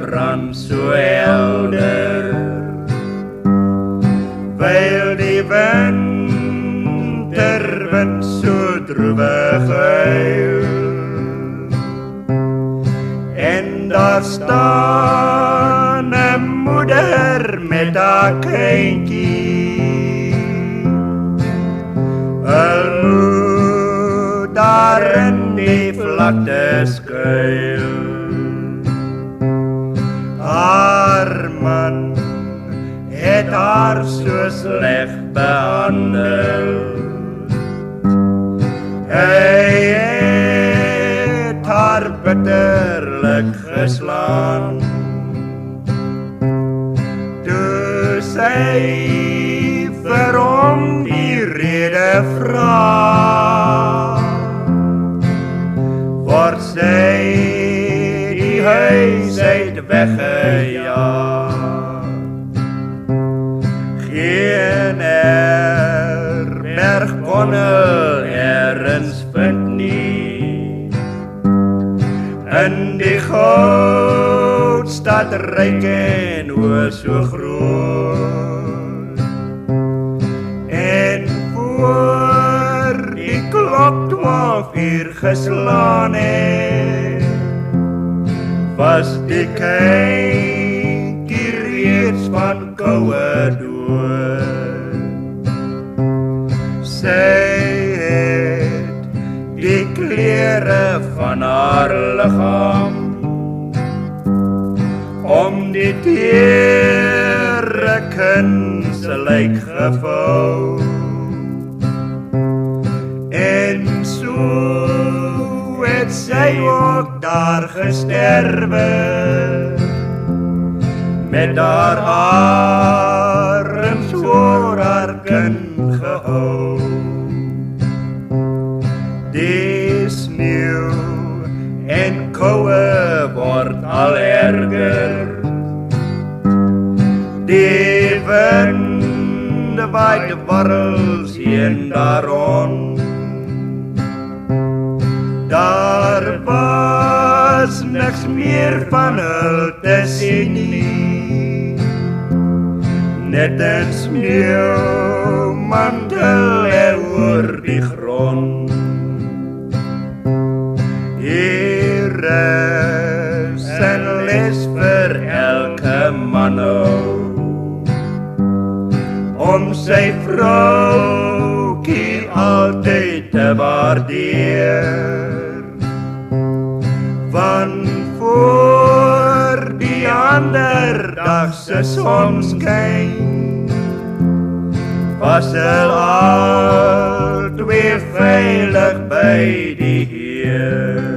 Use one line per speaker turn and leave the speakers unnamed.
brand so helder, weil die winterwind so droevig huil. En daar staan 'n moeder met haar kindjie, hulle moet daar in die vlakte skuil. Haar man het haar so sleg behandel, hy het haar bitterlik geslaan. Toe sy vir hom die rede vra, word sy die huis uit weggejaag. Geen herberg kon ergens vind nie, in die goudstad ryk en o so groot. En voor die klok 12 uur geslaan het, was die kindjie reeds van koue dood. Sy het die klere van haar liggaam om die tere kind se lyk gevou, en so het sy ook daar gesterwe, met haar arms voor haar kind gehou. Die sneeuw en koue word al erger, die wind waait warrels heen daar rond. Daar was niks meer van hulle te sien nie, net 'n sneeuwmantel oor die grond. Hier is 'n les vir elke man om sy vroukie altyd te waardeer. Van voor die ander dag se son skyn, was hulle al twee veilig by die Heer.